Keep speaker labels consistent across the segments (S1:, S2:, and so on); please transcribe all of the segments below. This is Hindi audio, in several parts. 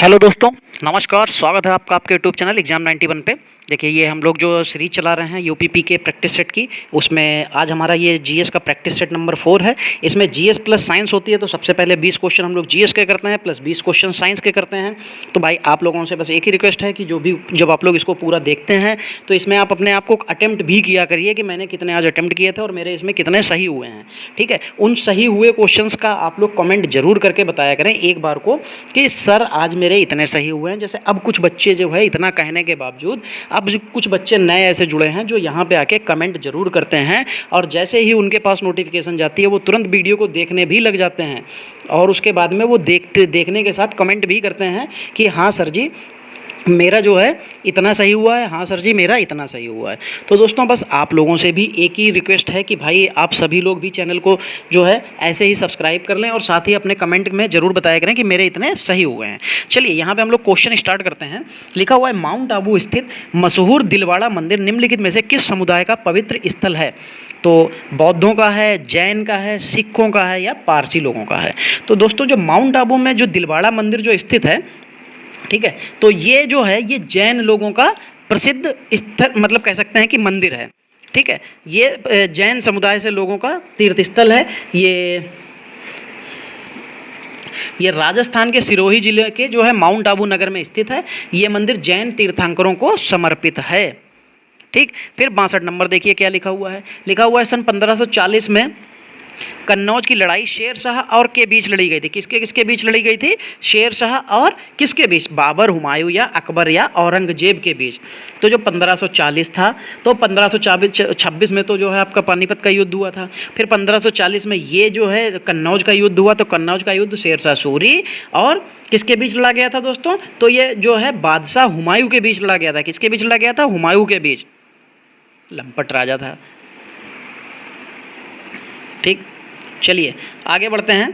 S1: हेलो दोस्तों, नमस्कार। स्वागत है आपका आपके यूट्यूब चैनल एग्जाम 91 पे। देखिए, ये हम लोग जो सीरीज चला रहे हैं यूपीपी के प्रैक्टिस सेट की, उसमें आज हमारा ये जीएस का प्रैक्टिस सेट नंबर 4 है। इसमें जीएस प्लस साइंस होती है, तो सबसे पहले 20 क्वेश्चन हम लोग जीएस के करते हैं प्लस 20 क्वेश्चन साइंस के करते हैं। तो भाई आप लोगों से बस एक ही रिक्वेस्ट है कि जब आप लोग इसको पूरा देखते हैं तो इसमें आप अपने आप को अटेम्प्ट भी किया करिए कि मैंने कितने आज अटेम्प्ट किए थे और मेरे इसमें कितने सही हुए हैं। ठीक है, उन सही हुए क्वेश्चन का आप लोग कमेंट जरूर करके बताया करें एक बार को कि सर आज मेरे इतने सही हुए हैं। जैसे अब कुछ बच्चे जो है इतना कहने के बावजूद अब कुछ बच्चे नए ऐसे जुड़े हैं जो यहाँ पे आके कमेंट जरूर करते हैं, और जैसे ही उनके पास नोटिफिकेशन जाती है वो तुरंत वीडियो को देखने भी लग जाते हैं, और उसके बाद में वो देखने के साथ कमेंट भी करते हैं कि हाँ सर जी मेरा जो है इतना सही हुआ है, हाँ सर जी मेरा इतना सही हुआ है। तो दोस्तों बस आप लोगों से भी एक ही रिक्वेस्ट है कि भाई आप सभी लोग भी चैनल को जो है ऐसे ही सब्सक्राइब कर लें और साथ ही अपने कमेंट में ज़रूर बताया करें कि मेरे इतने सही हुए हैं। चलिए यहाँ पे हम लोग क्वेश्चन स्टार्ट करते हैं। लिखा हुआ है, माउंट आबू स्थित मशहूर दिलवाड़ा मंदिर निम्नलिखित में से किस समुदाय का पवित्र स्थल है? तो बौद्धों का है, जैन का है, सिखों का है या पारसी लोगों का है? तो दोस्तों जो माउंट आबू में जो दिलवाड़ा मंदिर जो स्थित है, ठीक है, तो ये जो है ये जैन लोगों का प्रसिद्ध स्थल मतलब कह सकते हैं कि मंदिर है। ठीक है, ये जैन समुदाय से लोगों का तीर्थ स्थल है। ये राजस्थान के सिरोही जिले के जो है माउंट आबू नगर में स्थित है। ये मंदिर जैन तीर्थंकरों को समर्पित है। ठीक, फिर 62 नंबर देखिए क्या लिखा हुआ है। लिखा हुआ है, सन 1540 में कन्नौज की लड़ाई शेर शाह और के बीच लड़ी गई थी। किसके किसके बीच लड़ी गई थी? शेर शाह और किसके बीच? बाबर, हुमायूं या अकबर या औरंगजेब के बीच। तो जो 1540 था, तो 1526 में तो जो है आपका पानीपत का युद्ध हुआ था। फिर 1540 में ये जो है कन्नौज का युद्ध हुआ। तो कन्नौज का युद्ध शेर शाह सूरी और किसके बीच लड़ा गया था दोस्तों? तो ये जो है बादशाह हुमायूं के बीच लड़ा गया था। किसके बीच लड़ा गया था? हुमायूं के बीच। लंपट राजा था। ठीक, चलिए आगे बढ़ते हैं।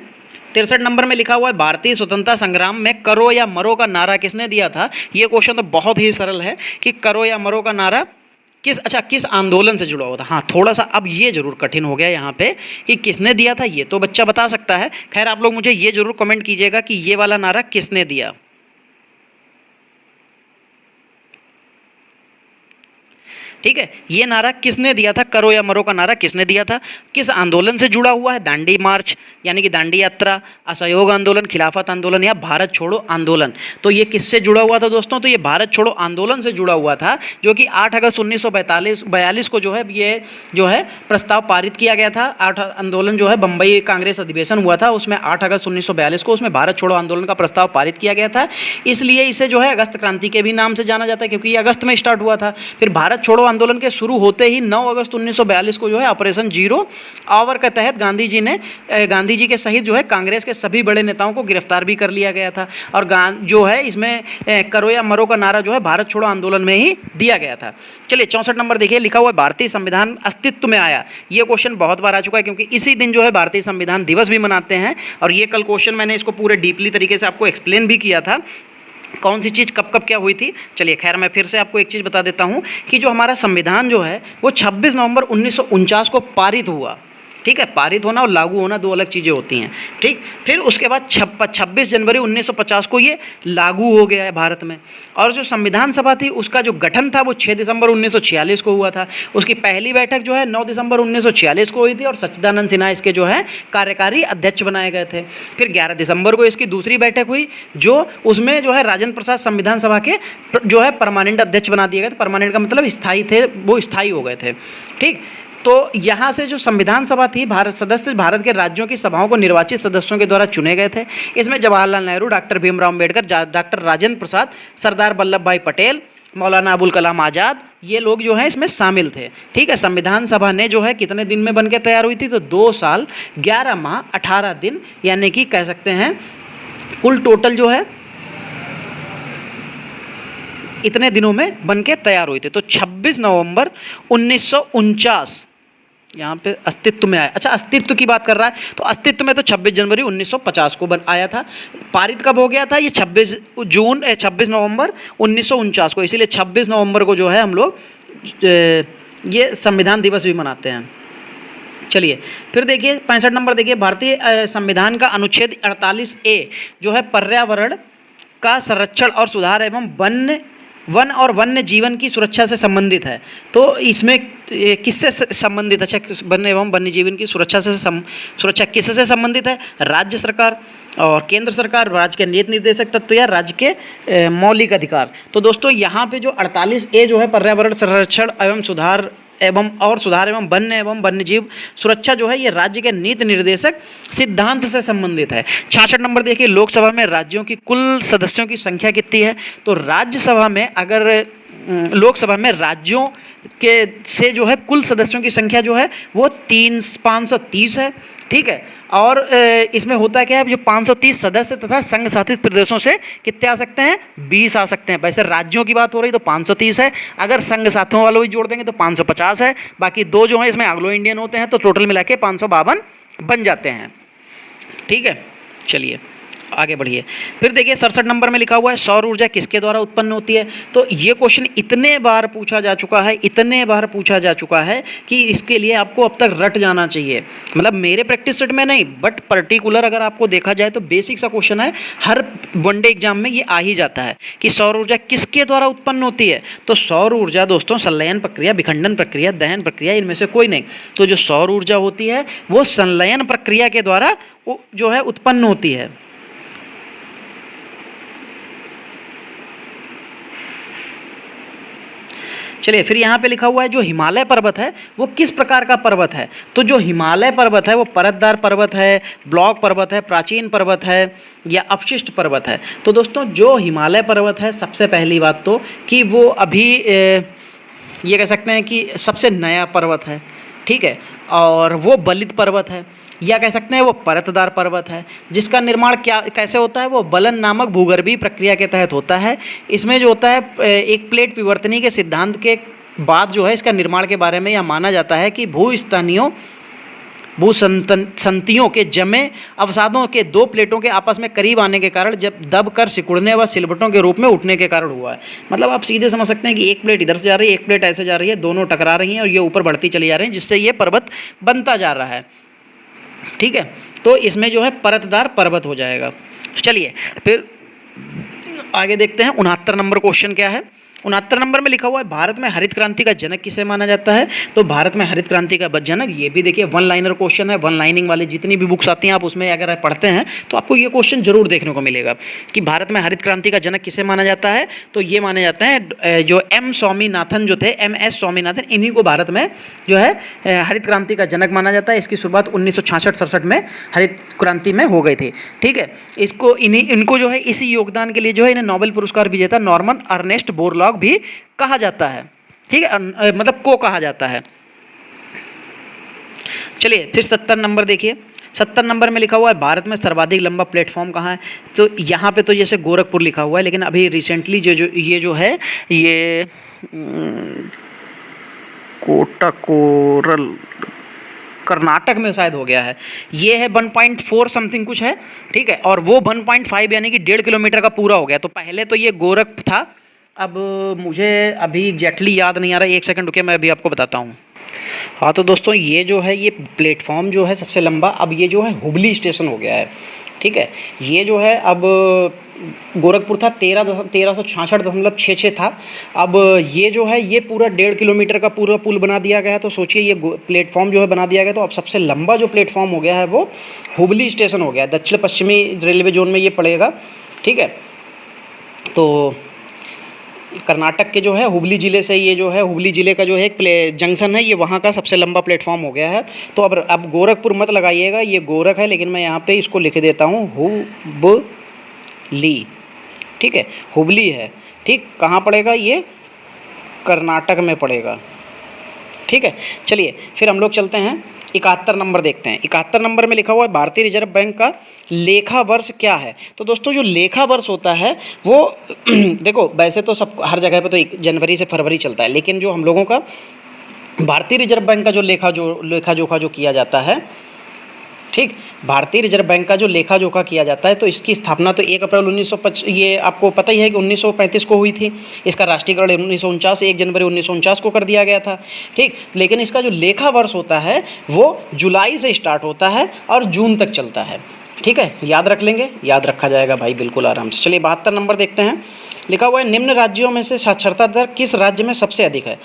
S1: 63 नंबर में लिखा हुआ है, भारतीय स्वतंत्रता संग्राम में करो या मरो का नारा किसने दिया था? ये क्वेश्चन तो बहुत ही सरल है कि करो या मरो का नारा किस आंदोलन से जुड़ा हुआ था। हाँ, थोड़ा सा अब ये जरूर कठिन हो गया यहाँ पे कि किसने दिया था, ये तो बच्चा बता सकता है। खैर आप लोग मुझे ये जरूर कमेंट कीजिएगा कि ये वाला नारा किसने दिया। ठीक है, ये नारा किसने दिया था? करो या मरो का नारा किसने दिया था? किस आंदोलन से जुड़ा हुआ है? दांडी मार्च यानी कि दांडी यात्रा, असहयोग आंदोलन, खिलाफत आंदोलन या भारत छोड़ो आंदोलन। तो ये किससे जुड़ा हुआ था दोस्तों? तो ये भारत छोड़ो आंदोलन से जुड़ा हुआ था, जो कि 8 अगस्त 1942 को जो है ये जो है प्रस्ताव पारित किया गया था। 8 आंदोलन जो है बम्बई कांग्रेस अधिवेशन हुआ था, उसमें 8 अगस्त 1942 को उसमें भारत छोड़ो आंदोलन का प्रस्ताव पारित किया गया था। इसलिए इसे जो है अगस्त क्रांति के भी नाम से जाना जाता है, क्योंकि ये अगस्त में स्टार्ट हुआ था। फिर भारत छोड़ो आंदोलन के शुरू होते ही 9 अगस्त 1942 को जो है ऑपरेशन जीरो आवर के तहत गांधी जी के सहित जो है कांग्रेस के सभी बड़े नेताओं को गिरफ्तार भी कर लिया गया था। और जो है इसमें करो या मरो का नारा जो है भारत छोड़ो आंदोलन में ही दिया गया था। चलिए 64 नंबर देखिए। लिखा हुआ है, भारतीय संविधान अस्तित्व में आया। ये क्वेश्चन बहुत बार आ चुका है, क्योंकि इसी दिन जो है भारतीय संविधान दिवस भी मनाते हैं। और ये कल क्वेश्चन मैंने इसको पूरे डीपली तरीके से आपको एक्सप्लेन भी किया था, कौन सी चीज़ कब कब क्या हुई थी। चलिए खैर मैं फिर से आपको एक चीज़ बता देता हूँ कि जो हमारा संविधान जो है वो 26 नवंबर 1949 को पारित हुआ। ठीक है, पारित होना और लागू होना दो अलग चीज़ें होती हैं। ठीक, फिर उसके बाद 26 जनवरी 1950 को ये लागू हो गया है भारत में। और जो संविधान सभा थी उसका जो गठन था वो 6 दिसंबर 1946 को हुआ था। उसकी पहली बैठक जो है 9 दिसंबर 1946 को हुई थी, और सच्चिदानंद सिन्हा इसके जो है कार्यकारी अध्यक्ष बनाए गए थे। फिर 11 दिसंबर को इसकी दूसरी बैठक हुई, जो उसमें जो है राजेंद्र प्रसाद संविधान सभा के जो है परमानेंट अध्यक्ष बना दिए गए थे। परमानेंट का मतलब स्थायी थे, वो स्थायी हो गए थे। ठीक, तो यहाँ से जो संविधान सभा थी, भारत के राज्यों की सभाओं को निर्वाचित सदस्यों के द्वारा चुने गए थे। इसमें जवाहरलाल नेहरू, डॉक्टर भीमराव अम्बेडकर, डॉक्टर राजेंद्र प्रसाद, सरदार वल्लभ भाई पटेल, मौलाना अबुल कलाम आज़ाद, ये लोग जो हैं इसमें शामिल थे। ठीक है, संविधान सभा ने जो है कितने दिन में बनके तैयार हुई थी? तो 2 साल 11 माह 18 दिन, यानी कि कह सकते हैं कुल टोटल जो है इतने दिनों में बनके तैयार हुई थी। तो 26 नवंबर 1949 यहाँ पे अस्तित्व में आया। अच्छा, अस्तित्व की बात कर रहा है तो अस्तित्व में तो 26 जनवरी 1950 को आया था। पारित कब हो गया था? ये 26 नवंबर 1949 को। इसीलिए 26 नवंबर को जो है हम लोग ये संविधान दिवस भी मनाते हैं। चलिए फिर देखिए 65 नंबर देखिए, भारतीय संविधान का अनुच्छेद 48A जो है पर्यावरण का संरक्षण और सुधार एवं वन और वन्य जीवन की सुरक्षा से संबंधित है। तो इसमें किससे संबंधित, अच्छा वन एवं वन्य जीवन की सुरक्षा सुरक्षा किससे संबंधित है? राज्य सरकार और केंद्र सरकार, राज्य के नीति निर्देशक तत्व या राज्य के मौलिक अधिकार। तो दोस्तों यहाँ पे जो 48A जो है पर्यावरण संरक्षण एवं सुधार एवं वन्य जीव सुरक्षा जो है ये राज्य के नीति निर्देशक सिद्धांत से संबंधित है। 66 नंबर देखिए, लोकसभा में राज्यों की कुल सदस्यों की संख्या कितनी है? तो राज्यसभा में अगर लोकसभा में राज्यों के से जो है कुल सदस्यों की संख्या जो है वो 530 है, ठीक है। और इसमें होता क्या है, जो 530 सदस्य तथा संघ शासित प्रदेशों से कितने आ सकते हैं? 20 आ सकते हैं। वैसे राज्यों की बात हो रही तो 530 है, अगर संघ साथियों वालों भी जोड़ देंगे तो 550 है, बाकी 2 जो हैं इसमें एंग्लो इंडियन होते हैं, तो टोटल मिला के 552 बन जाते हैं, ठीक है। चलिए आगे बढ़िए। फिर देखिए 67 नंबर में लिखा हुआ है सौर ऊर्जा किसके द्वारा उत्पन्न होती है? तो ये क्वेश्चन इतने बार पूछा जा चुका है कि इसके लिए आपको अब तक रट जाना चाहिए। मतलब मेरे प्रैक्टिस सेट में नहीं, बट पर्टिकुलर अगर आपको देखा जाए तो बेसिक सा क्वेश्चन है, हर वनडे एग्जाम में ये आ ही जाता है कि सौर ऊर्जा किसके द्वारा उत्पन्न होती है। तो सौर ऊर्जा दोस्तों संलयन प्रक्रिया, विखंडन प्रक्रिया, दहन प्रक्रिया, इनमें से कोई नहीं। तो जो सौर ऊर्जा होती है वो संलयन प्रक्रिया के द्वारा जो है उत्पन्न होती है। चलिए फिर यहाँ पे लिखा हुआ है जो हिमालय पर्वत है वो किस प्रकार का पर्वत है? तो जो हिमालय पर्वत है वो परतदार पर्वत है, ब्लॉक पर्वत है, प्राचीन पर्वत है या अपशिष्ट पर्वत है? तो दोस्तों जो हिमालय पर्वत है, सबसे पहली बात तो कि वो अभी ये कह सकते हैं कि सबसे नया पर्वत है, ठीक है। और वो बलित पर्वत है, या कह सकते हैं वो परतदार पर्वत है, जिसका निर्माण कैसे होता है? वो बलन नामक भूगर्भीय प्रक्रिया के तहत होता है। इसमें जो होता है एक प्लेट विवर्तनी के सिद्धांत के बाद जो है इसका निर्माण के बारे में यह माना जाता है कि भूसंतियों के जमे अवसादों के 2 प्लेटों के आपस में करीब आने के कारण जब दबकर सिकुड़ने व सिलवटों के रूप में उठने के कारण हुआ है। मतलब आप सीधे समझ सकते हैं कि एक प्लेट इधर से जा रही है, एक प्लेट ऐसे जा रही है, दोनों टकरा रही हैं और ये ऊपर बढ़ती चली जा रही हैं, जिससे ये पर्वत बनता जा रहा है, ठीक है। तो इसमें जो है परतदार पर्वत हो जाएगा। चलिए फिर आगे देखते हैं 69 नंबर क्वेश्चन क्या है। 69 नंबर में लिखा हुआ है भारत में हरित क्रांति का जनक किसे माना जाता है? तो भारत में हरित क्रांति का जनक, ये भी देखिए वन लाइनर क्वेश्चन है। वन लाइनिंग वाले जितनी भी बुक्स आती हैं आप उसमें अगर पढ़ते हैं तो आपको ये क्वेश्चन जरूर देखने को मिलेगा कि भारत में हरित क्रांति का जनक किसे माना जाता है। तो ये माने जाते हैं जो स्वामीनाथन जो थे, MS स्वामीनाथन, इन्हीं को भारत में जो है हरित क्रांति का जनक माना जाता है। इसकी शुरुआत 1966-67 में हरित क्रांति में हो गई थी, ठीक है। इनको जो है इसी योगदान के लिए जो है इन्हें नोबेल पुरस्कार विजेता नॉर्मन अर्नेस्ट बोरलॉग भी कहा जाता है, ठीक है, मतलब को कहा जाता है। चलिए फिर 70 नंबर देखिए। 70 नंबर में लिखा हुआ है भारत में सर्वाधिक लंबा प्लेटफॉर्म कहाँ है? तो यहाँ पे तो जैसे गोरखपुर लिखा हुआ है, लेकिन अभी रिसेंटली जो है ये कोटाकोरल कर्नाटक में शायद हो गया है। ये है 1.4 समथिंग कुछ है, ठीक है, और वो 1.5 यानी कि 1.5 किलोमीटर का पूरा हो गया। तो पहले तो ये गोरख था, अब मुझे अभी एग्जैक्टली याद नहीं आ रहा, 1 सेकंड रुकिए मैं अभी आपको बताता हूँ। हाँ तो दोस्तों ये जो है ये प्लेटफॉर्म जो है सबसे लंबा, अब ये जो है हुबली स्टेशन हो गया है, ठीक है। ये जो है अब गोरखपुर था 1366.66 था, अब ये जो है ये पूरा 1.5 किलोमीटर का पूरा पुल बना दिया गया है। तो सोचिए ये प्लेटफॉर्म जो है बना दिया गया, तो अब सबसे लंबा जो प्लेटफॉर्म हो गया है वो हुबली स्टेशन हो गया है। दक्षिण पश्चिमी रेलवे जोन में ये पड़ेगा, ठीक है। तो कर्नाटक के जो है हुबली ज़िले से ये जो है हुबली ज़िले का जो है एक जंक्शन है, ये वहाँ का सबसे लंबा प्लेटफॉर्म हो गया है। तो अब गोरखपुर मत लगाइएगा, ये गोरख है, लेकिन मैं यहाँ पे इसको लिख देता हूँ हुबली, ठीक है, हुबली है, ठीक। कहाँ पड़ेगा? ये कर्नाटक में पड़ेगा, ठीक है। चलिए फिर हम लोग चलते हैं 71 नंबर देखते हैं। 71 नंबर में लिखा हुआ है भारतीय रिजर्व बैंक का लेखा वर्ष क्या है? तो दोस्तों जो लेखा वर्ष होता है वो देखो वैसे तो सब हर जगह पे तो 1 जनवरी से फरवरी चलता है, लेकिन जो हम लोगों का भारतीय रिजर्व बैंक का जो लेखा जोखा जो किया जाता है, ठीक, भारतीय रिजर्व बैंक का जो लेखा जोखा किया जाता है, तो इसकी स्थापना तो 1 अप्रैल 1905 ये आपको पता ही है कि 1935 को हुई थी। इसका राष्ट्रीयकरण 1949 1 जनवरी 1949 को कर दिया गया था, ठीक। लेकिन इसका जो लेखा वर्ष होता है वो जुलाई से स्टार्ट होता है और जून तक चलता है, ठीक है, याद रख लेंगे, याद रखा जाएगा भाई बिल्कुल आराम से। चलिए 72 नंबर देखते हैं। लिखा हुआ है निम्न राज्यों में से साक्षरता दर किस राज्य में सबसे अधिक है।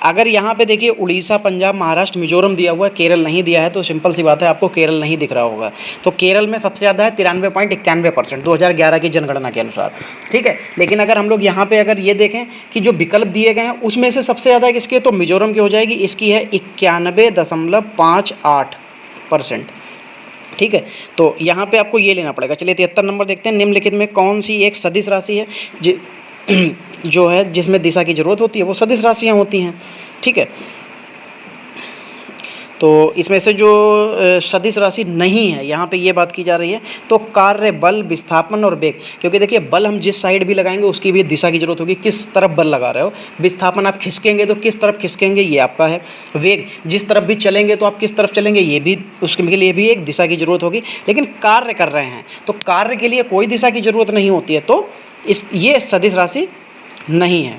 S1: अगर यहाँ पे देखिए उड़ीसा, पंजाब, महाराष्ट्र, मिजोरम दिया हुआ है, केरल नहीं दिया है, तो सिंपल सी बात है आपको केरल नहीं दिख रहा होगा। तो केरल में सबसे ज़्यादा है 93.91% 2011 की जनगणना के अनुसार। ठीक है, लेकिन अगर हम लोग यहाँ पे अगर ये देखें कि जो विकल्प दिए गए हैं उसमें से सबसे ज़्यादा किसकी है, तो मिजोरम की हो जाएगी। इसकी है 91.58%। ठीक है, तो यहाँ पे आपको ये लेना पड़ेगा। चलिए 73 नंबर देखते हैं। निम्नलिखित में कौन सी एक सदिश राशि है जो है जिसमें दिशा की जरूरत होती है, वो सदिश राशियाँ होती हैं। ठीक है, तो इसमें से जो सदिश राशि नहीं है यहाँ पे ये बात की जा रही है, तो कार्य, बल, विस्थापन और वेग। क्योंकि देखिए बल हम जिस साइड भी लगाएंगे उसकी भी दिशा की जरूरत होगी, किस तरफ बल लगा रहे हो। विस्थापन आप खिसकेंगे तो किस तरफ खिसकेंगे, ये आपका है। वेग, जिस तरफ भी चलेंगे तो आप किस तरफ चलेंगे, ये भी, उसके लिए भी एक दिशा की जरूरत होगी। लेकिन कार्य कर रहे हैं तो कार्य के लिए कोई दिशा की जरूरत नहीं होती है, तो ये सदिश राशि नहीं है।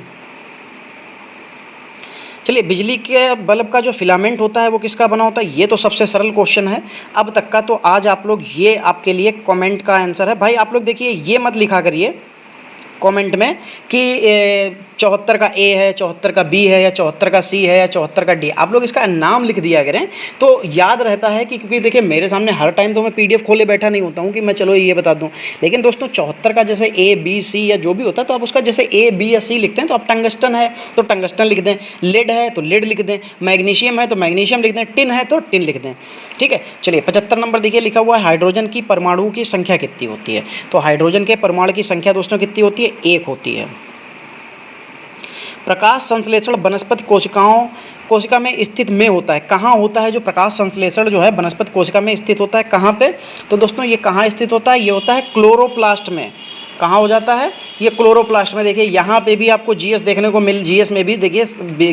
S1: चलिए बिजली के बल्ब का जो फिलामेंट होता है वो किसका बना होता है, ये तो सबसे सरल क्वेश्चन है अब तक का। तो आज आप लोग, ये आपके लिए कमेंट का आंसर है भाई। आप लोग देखिए ये मत लिखा करिए कमेंट में कि 74 का ए है, 74 का बी है, या 74 का सी है, या 74 का डी। आप लोग इसका नाम लिख दिया करें तो याद रहता है कि, क्योंकि देखिए मेरे सामने हर टाइम तो मैं PDF खोले बैठा नहीं होता हूँ कि मैं चलो ये बता दूँ। लेकिन दोस्तों 74 का जैसे A B C या जो भी होता है तो आप उसका जैसे A B या C लिखते हैं तो आप टंगस्टन है तो टंगस्टन लिख दें, लेड है तो लेड लिख दें, मैग्नीशियम है तो मैग्नीशियम लिख दें, टिन है तो टिन लिख दें। ठीक है, चलिए 75 नंबर देखिए लिखा हुआ है हाइड्रोजन की परमाणु की संख्या कितनी होती है। तो हाइड्रोजन के परमाणु की संख्या दोस्तों कितनी होती है, 1 होती है। प्रकाश संश्लेषण वनस्पति कोशिका में स्थित में होता है। कहाँ होता है जो प्रकाश संश्लेषण जो है वनस्पति कोशिका में स्थित होता है, कहाँ पे, तो दोस्तों ये कहाँ स्थित होता है, ये होता है क्लोरोप्लास्ट में। कहाँ हो जाता है, ये क्लोरोप्लास्ट में। देखिए यहाँ पे भी आपको जीएस देखने को जीएस में भी देखिए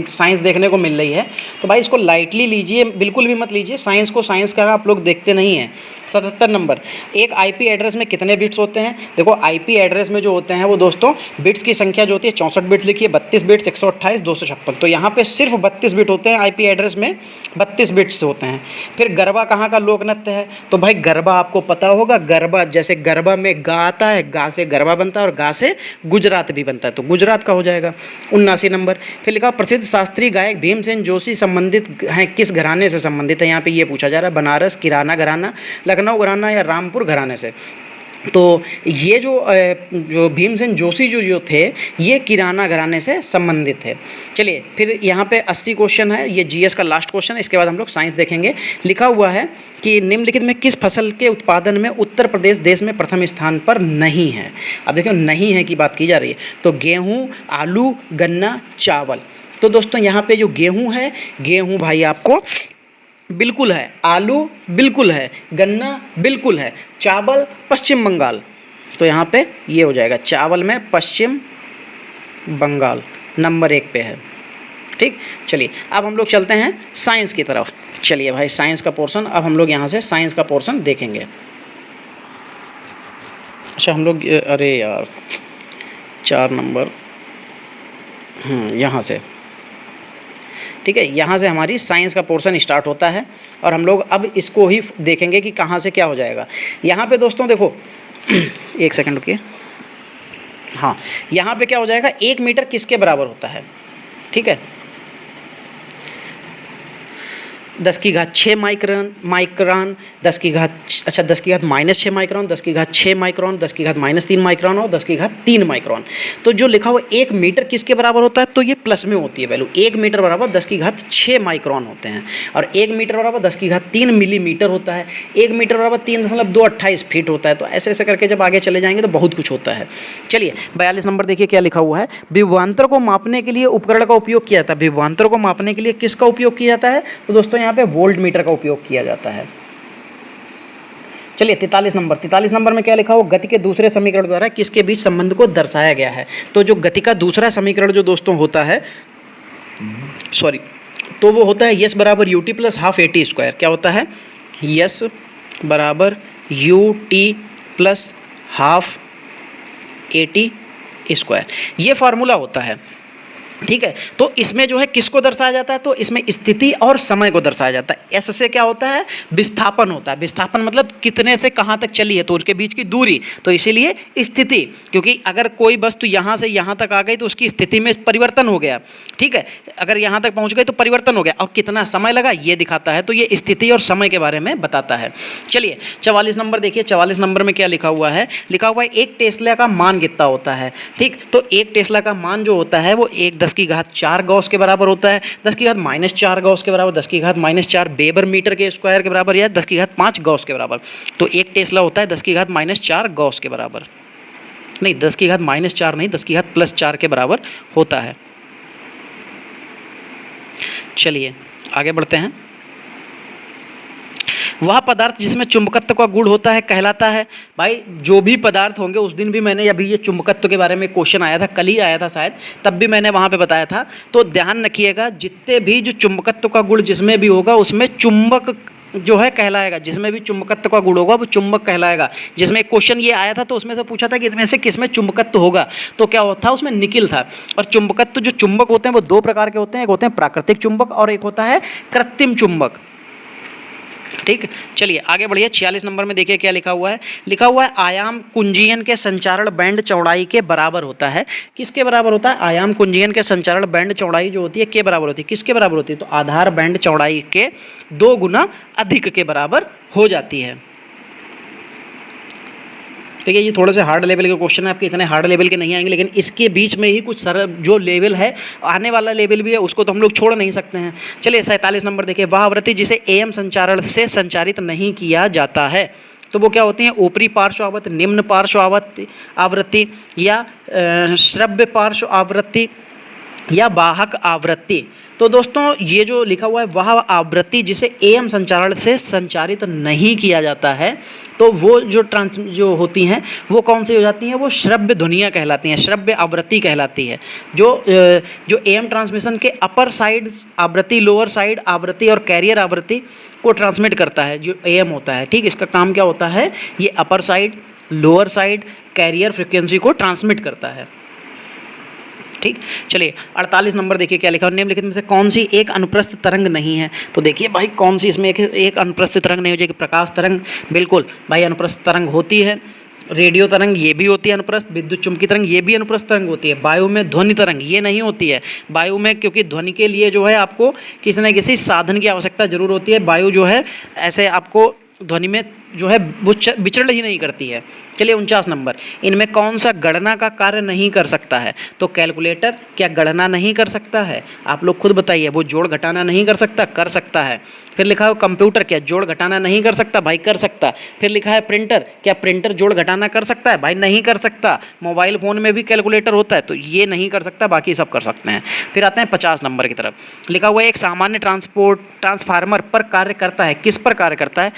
S1: साइंस देखने को मिल रही है। तो भाई इसको लाइटली लीजिए, बिल्कुल भी मत लीजिए साइंस को, साइंस का आप लोग देखते नहीं हैं। 77 नंबर, एक IP एड्रेस में कितने बिट्स होते हैं। देखो IP एड्रेस में जो होते हैं वो दोस्तों बिट्स की संख्या जो होती है 64 बिट्स लिखिए, 32 बिट्स, 128, 256। तो यहाँ पे सिर्फ 32 बिट होते हैं, IP एड्रेस में 32 बिट्स होते हैं। फिर गरबा कहाँ का लोक नृत्य है, तो भाई गरबा आपको पता होगा, गरबा जैसे गरबा में गा आता है, गा से गरबा बनता है और गा से गुजरात भी बनता है, तो गुजरात का हो जाएगा। 79 नंबर, फिर लिखा प्रसिद्ध शास्त्रीय गायक भीमसेन जोशी संबंधित हैं, किस घराने से संबंधित है। यहाँ पे ये पूछा जा रहा है, बनारस किराना घराना, लखनऊ घराना या रामपुर घराने से। तो ये जो भीमसेन जोशी जो थे ये किराना घराने से संबंधित है। चलिए फिर यहाँ पे 80 क्वेश्चन है, ये GS का लास्ट क्वेश्चन है, इसके बाद हम लोग साइंस देखेंगे। लिखा हुआ है कि निम्नलिखित में किस फसल के उत्पादन में उत्तर प्रदेश देश में प्रथम स्थान पर नहीं है। अब देखिए नहीं है की बात की जा रही है, तो गेहूँ, आलू, गन्ना, चावल। तो दोस्तों यहाँ पे जो गेहूँ है, गेहूँ भाई आपको बिल्कुल है, आलू बिल्कुल है, गन्ना बिल्कुल है, चावल पश्चिम बंगाल। तो यहाँ पे ये हो जाएगा, चावल में पश्चिम बंगाल नंबर 1 पे है। ठीक, चलिए अब हम लोग चलते हैं साइंस की तरफ। चलिए भाई साइंस का पोर्शन, अब हम लोग यहाँ से साइंस का पोर्शन देखेंगे। अच्छा हम लोग, अरे यार 4 नंबर, यहाँ से, ठीक है, यहाँ से हमारी साइंस का पोर्शन स्टार्ट होता है और हम लोग अब इसको ही देखेंगे कि कहाँ से क्या हो जाएगा। यहाँ पे दोस्तों देखो एक सेकंड रुकिए, हाँ यहाँ पे क्या हो जाएगा, 1 मीटर किसके बराबर होता है। ठीक है, 10 की घात 6 माइक्रोन, 10 की घात, अच्छा 10 की घात -6 माइक्रोन, 10 की घात 6 माइक्रोन, 10 की घात -3 माइक्रोन और 10 की घात 3 माइक्रोन। तो जो लिखा हुआ 1 मीटर किसके बराबर होता है, तो ये प्लस में होती है वैल्यू। 1 मीटर बराबर 10 की घात 6 माइक्रोन होते हैं और 1 मीटर बराबर 10 की घात 3 मिलीमीटर होता है। 1 मीटर बराबर 3.228 फीट होता है। तो ऐसे ऐसे करके जब आगे चले जाएंगे तो बहुत कुछ होता है। चलिए 42 नंबर देखिए क्या लिखा हुआ है, विभवांतर को मापने के लिए उपकरण का उपयोग किया जाता है। विभवांतर को मापने के लिए किसका उपयोग किया जाता है, तो दोस्तों यहाँ पे वोल्ट मीटर का उपयोग किया जाता है। चलिए 43 नंबर में क्या लिखा हो, गति के दूसरे समीकरण द्वारा किसके बीच संबंध को दर्शाया गया है। तो जो गति का दूसरा समीकरण जो दोस्तों होता है, तो वो होता है यस बराबर UT plus half AT square. क्या होता है, यस बराबर UT plus half AT square, ये फार्मूला होता है। ठीक है, तो इसमें जो है किसको दर्शाया जाता है, तो इसमें स्थिति और समय को दर्शाया जाता है। एस से क्या होता है, विस्थापन होता है। विस्थापन मतलब कितने से कहाँ तक चली है, तो उनके बीच की दूरी, तो इसीलिए स्थिति, क्योंकि अगर कोई वस्तु यहाँ से यहाँ तक आ गई तो उसकी स्थिति में परिवर्तन हो गया। ठीक है, अगर यहाँ तक पहुँच गई तो परिवर्तन हो गया, और कितना समय लगा ये दिखाता है, तो ये स्थिति और समय के बारे में बताता है। चलिए 44 नंबर देखिए, 44 नंबर में क्या लिखा हुआ है, लिखा हुआ है एक टेस्ला का मान कितना होता है। ठीक, तो एक टेस्ला का मान जो होता है वो 10⁻⁴ गॉस के बराबर होता है, 10⁻⁻⁴ गॉस के बराबर, 10⁻⁻⁴ वेबर मीटर के स्क्वायर के बराबर, या 10⁻⁵ गॉस के बराबर। तो एक टेस्ला होता है 10⁻⁻⁴ गॉस के बराबर, नहीं 10⁻⁻⁴ नहीं, 10⁻+4 के बराबर होता है। चलिए आगे बढ़ते हैं। वह पदार्थ जिसमें चुंबकत्व का गुण होता है कहलाता है। भाई जो भी पदार्थ होंगे, उस दिन भी मैंने अभी ये चुंबकत्व के बारे में क्वेश्चन आया था, कल ही आया था शायद, तब भी मैंने वहाँ पे बताया था। तो ध्यान रखिएगा, जितने भी जो चुंबकत्व का गुण जिसमें भी होगा उसमें चुंबक जो है कहलाएगा, जिसमें भी चुंबकत्व का गुण होगा वो चुंबक कहलाएगा। जिसमें एक क्वेश्चन ये आया था तो उसमें से पूछा था कि इनमें से किसमें चुंबकत्व होगा, तो क्या था उसमें निकिल था। और चुंबकत्व जो चुंबक होते हैं वो दो प्रकार के होते हैं, एक होते हैं प्राकृतिक चुंबक और एक होता है कृत्रिम चुंबक। ठीक, चलिए आगे बढ़िए। 46 नंबर में देखिए क्या लिखा हुआ है, लिखा हुआ है आयाम कुंजीयन के संचारण बैंड चौड़ाई के बराबर होता है। किसके बराबर होता है, आयाम कुंजीयन के संचारण बैंड चौड़ाई जो होती है के बराबर होती है, किसके बराबर होती है, तो आधार बैंड चौड़ाई के 2 गुना अधिक के बराबर हो जाती है। देखिए ये थोड़े से हार्ड लेवल के क्वेश्चन है, आपके इतने हार्ड लेवल के नहीं आएंगे, लेकिन इसके बीच में ही कुछ सरल जो लेवल है, आने वाला लेवल भी है, उसको तो हम लोग छोड़ नहीं सकते हैं। चलिए 47 नंबर देखिए, वह आवृत्ति जिसे एएम संचारण से संचारित नहीं किया जाता है, तो वो क्या होती है, ऊपरी पार्श्व आवृत्ति, निम्न पार्श्व आवृत्ति, या श्रव्य पार्श्व आवृत्ति, या वाहक आवृत्ति। तो दोस्तों ये जो लिखा हुआ है वह आवृत्ति जिसे एएम संचारण से संचारित नहीं किया जाता है, तो वो जो होती हैं वो कौन सी हो जाती हैं, वो श्रव्य ध्वनियाँ कहलाती हैं, श्रव्य आवृत्ति कहलाती है। जो एएम ट्रांसमिशन के अपर साइड आवृत्ति, लोअर साइड आवृत्ति और कैरियर आवृत्ति को ट्रांसमिट करता है, जो एएम होता है। ठीक, इसका काम क्या होता है, ये upper side, lower side, carrier frequency को ट्रांसमिट करता है। ठीक, चलिए 48 नंबर देखिए क्या लिखा है, निम्नलिखित में से कौन सी एक अनुप्रस्थ तरंग नहीं है। तो देखिए भाई कौन सी इसमें एक अनुप्रस्थ तरंग नहीं हो जाएगी, प्रकाश तरंग, बिल्कुल भाई अनुप्रस्थ तरंग होती है, रेडियो तरंग ये भी होती है अनुप्रस्थ, विद्युत चुम्बकीय तरंग ये भी अनुप्रस्थ तरंग होती है। वायु में ध्वनि तरंग ये नहीं होती है, वायु में क्योंकि ध्वनि के लिए जो है आपको किसी न किसी साधन की आवश्यकता जरूर होती है, वायु जो है ऐसे आपको ध्वनि में जो है वो विचरण ही नहीं करती है। चलिए 49 नंबर, इनमें कौन सा गणना का कार्य नहीं कर सकता है, तो कैलकुलेटर क्या गणना नहीं कर सकता है, आप लोग खुद बताइए, वो जोड़ घटाना नहीं कर सकता, कर सकता है। फिर लिखा है कंप्यूटर क्या जोड़ घटाना नहीं कर सकता, भाई कर सकता। फिर लिखा है प्रिंटर, क्या प्रिंटर जोड़ घटाना कर सकता है, भाई नहीं कर सकता। मोबाइल फ़ोन में भी कैलकुलेटर होता है, तो ये नहीं कर सकता, बाकी सब कर सकते हैं। फिर आते हैं 50 नंबर की तरफ, लिखा हुआ है एक सामान्य ट्रांसफार्मर पर कार्य करता है, किस पर कार्य करता है,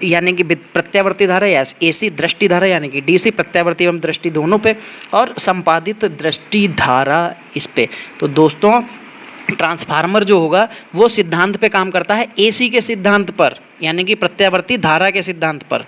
S1: यानी कि प्रत्यावर्ती धारा या एसी दृष्टि धारा, यानी कि डीसी प्रत्यावर्ती एवं दृष्टि दोनों पे, और संपादित दृष्टि धारा इस पे। तो दोस्तों ट्रांसफार्मर जो होगा वो सिद्धांत पे काम करता है, एसी के सिद्धांत पर, यानी कि प्रत्यावर्ती धारा के सिद्धांत पर।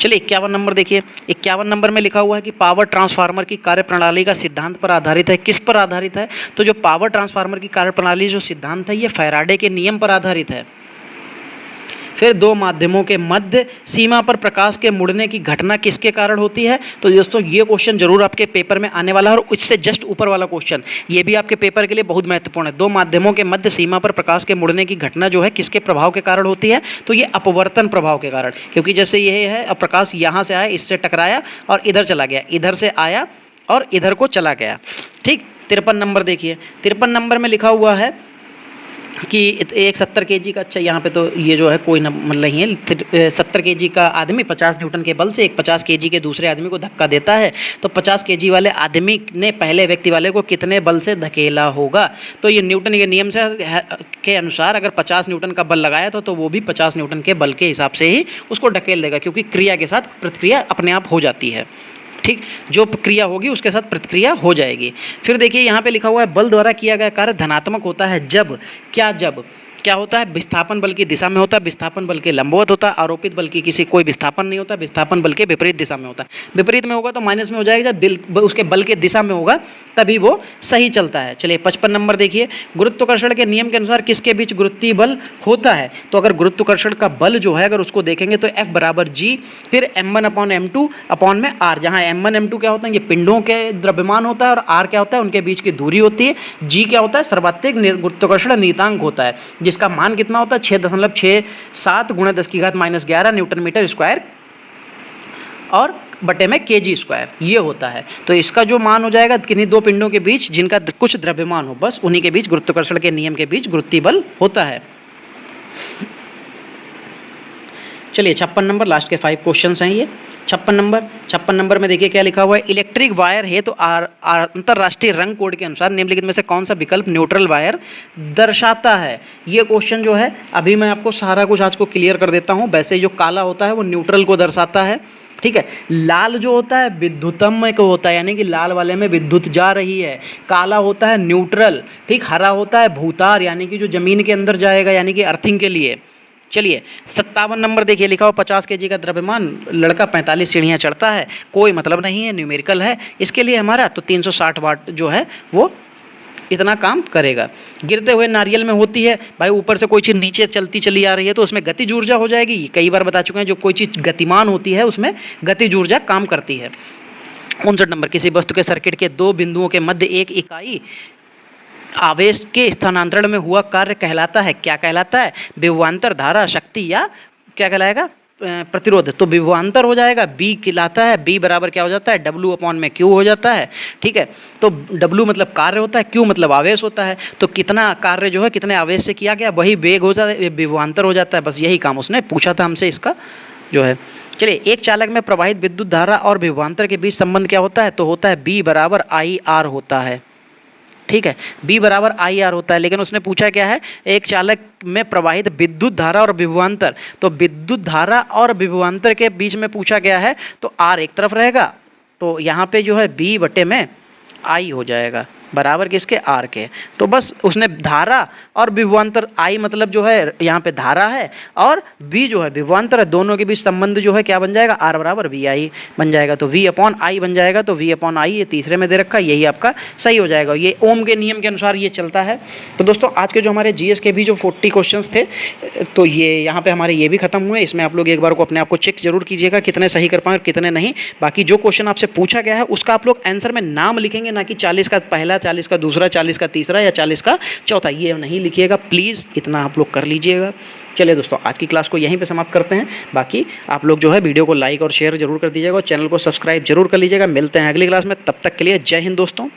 S1: चलिए 51 नंबर देखिए, 51 नंबर में लिखा हुआ है कि पावर ट्रांसफार्मर की कार्यप्रणाली का सिद्धांत पर आधारित है, किस पर आधारित है, तो जो पावर ट्रांसफार्मर की कार्यप्रणाली जो सिद्धांत है ये फैराडे के नियम पर आधारित है। फिर दो माध्यमों के मध्य सीमा पर प्रकाश के मुड़ने की घटना किसके कारण होती है, तो दोस्तों ये क्वेश्चन जरूर आपके पेपर में आने वाला है, और उससे जस्ट ऊपर वाला क्वेश्चन ये भी आपके पेपर के लिए बहुत महत्वपूर्ण है। दो माध्यमों के मध्य सीमा पर प्रकाश के मुड़ने की घटना जो है किसके प्रभाव के कारण होती है, तो ये अपवर्तन प्रभाव के कारण, क्योंकि जैसे ये है अब प्रकाश यहाँ से आया, इससे टकराया और इधर चला गया, इधर से आया और इधर को चला गया। ठीक, 53 नंबर देखिए, 53 नंबर में लिखा हुआ है कि एक 70 kg का, अच्छा यहाँ पे तो ये जो है कोई मतलब नहीं है, 70 kg का आदमी 50 न्यूटन के बल से एक 50 kg के दूसरे आदमी को धक्का देता है, तो 50 kg वाले आदमी ने पहले व्यक्ति वाले को कितने बल से धकेला होगा, तो ये न्यूटन के नियम से के अनुसार अगर 50 न्यूटन का बल लगाया तो वो भी 50 न्यूटन के बल के हिसाब से ही उसको धकेल देगा, क्योंकि क्रिया के साथ प्रतिक्रिया अपने आप हो जाती है। ठीक, जो क्रिया होगी उसके साथ प्रतिक्रिया हो जाएगी। फिर देखिए यहाँ पे लिखा हुआ है बल द्वारा किया गया कार्य धनात्मक होता है जब, क्या जब, क्या होता है, विस्थापन बल की दिशा में होता है, विस्थापन बल के लंबवत होता है, आरोपित बल की किसी कोई विस्थापन नहीं होता, विस्थापन बल के विपरीत दिशा में होता है। विपरीत में होगा तो माइनस में हो जाएगा, जब उसके बल के दिशा में होगा तभी वो सही चलता है। चलिए 55 नंबर देखिए, गुरुत्वाकर्षण के नियम के अनुसार किसके बीच गुरुत्वीय बल होता है। तो अगर गुरुत्वाकर्षण का बल जो है अगर उसको देखेंगे तो F बराबर G फिर m1/m2 में r, जहाँ m1 m2 क्या होता है, ये पिंडों के द्रव्यमान होता है और r क्या होता है, उनके बीच की दूरी होती है। G क्या होता है, सर्वाधिक गुरुत्वाकर्षण नियतांक होता है, जिसका मान कितना होता है 6.67 × 10⁻11 न्यूटन मीटर स्क्वायर और बटे में kg स्क्वायर ये होता है। तो इसका जो मान हो जाएगा किन्हीं दो पिंडों के बीच जिनका कुछ द्रव्यमान हो, बस उन्हीं के बीच गुरुत्वाकर्षण के नियम के बीच गुरुत्वीय बल होता है। चलिए 56 नंबर, लास्ट के 5 क्वेश्चंस हैं ये। 56 नंबर में देखिए क्या लिखा हुआ है, इलेक्ट्रिक वायर है तो अंतरराष्ट्रीय रंग कोड के अनुसार निम्नलिखित में से कौन सा विकल्प न्यूट्रल वायर दर्शाता है। ये क्वेश्चन जो है अभी मैं आपको सारा कुछ आज को क्लियर कर देता हूँ। वैसे जो काला होता है वो न्यूट्रल को दर्शाता है, ठीक है। लाल जो होता है विद्युतमय को होता है, यानी कि लाल वाले में विद्युत जा रही है। काला होता है न्यूट्रल, ठीक। हरा होता है भूतार, यानी कि जो जमीन के अंदर जाएगा, यानी कि अर्थिंग के लिए। चलिए 57 नंबर देखिए, लिखा हो 50 kg का द्रव्यमान, लड़का 45 सीढ़ियाँ चढ़ता है, कोई मतलब नहीं है, न्यूमेरिकल है इसके लिए हमारा, तो 360 वाट जो है वो इतना काम करेगा। गिरते हुए नारियल में होती है भाई, ऊपर से कोई चीज़ नीचे चलती चली आ रही है तो उसमें गतिज ऊर्जा हो जाएगी। कई बार बता चुके हैं, जो कोई चीज़ गतिमान होती है उसमें गतिज ऊर्जा काम करती है। 59 नंबर, किसी वस्तु के सर्किट के दो बिंदुओं के मध्य एक इकाई आवेश के स्थानांतरण में हुआ कार्य कहलाता है, क्या कहलाता है, विभवांतर, धारा, शक्ति या क्या कहलाएगा, प्रतिरोध। तो विभवांतर हो जाएगा, B कहलाता है। B बराबर क्या हो जाता है, W/Q हो जाता है, ठीक है। तो W मतलब कार्य होता है, Q मतलब आवेश होता है। तो कितना कार्य जो है कितने आवेश से किया गया वही वेग हो जाता है, विभवांतर हो जाता है। बस यही काम उसने पूछा था हमसे इसका जो है। चलिए, एक चालक में प्रवाहित विद्युत धारा और विभवांतर के बीच संबंध क्या होता है, तो होता है B बराबर IR होता है, ठीक है। B बराबर IR होता है, लेकिन उसने पूछा क्या है, एक चालक में प्रवाहित विद्युत धारा और विभवांतर। तो विद्युत धारा और विभवांतर के बीच में पूछा गया है, तो R एक तरफ रहेगा, तो यहाँ पे जो है B बटे में I हो जाएगा, बराबर किसके, R के। तो बस उसने धारा और विभवांतर, I मतलब जो है यहाँ पे धारा है और V जो है विभवांतर है, दोनों के बीच संबंध जो है क्या बन जाएगा, R बराबर VI बन जाएगा। तो V/I बन जाएगा। तो V/I ये तीसरे में दे रखा है, यही आपका सही हो जाएगा। ये ओम के नियम के अनुसार ये चलता है। तो दोस्तों आज के जो हमारे GS के भी जो 40 क्वेश्चन थे, तो ये यहाँ पर हमारे ये भी खत्म हुए। इसमें आप लोग एक बार को अपने आप को चेक जरूर कीजिएगा कितने सही कर पाएँ और कितने नहीं। बाकी जो क्वेश्चन आपसे पूछा गया है उसका आप लोग आंसर में नाम लिखेंगे, ना कि 40 का पहला, 40 का दूसरा, 40 का तीसरा या 40 का चौथा, ये नहीं लिखिएगा प्लीज़, इतना आप लोग कर लीजिएगा। चलिए दोस्तों, आज की क्लास को यहीं पे समाप्त करते हैं। बाकी आप लोग जो है वीडियो को लाइक और शेयर जरूर कर दीजिएगा और चैनल को सब्सक्राइब जरूर कर लीजिएगा। मिलते हैं अगली क्लास में, तब तक के लिए जय हिंद दोस्तों।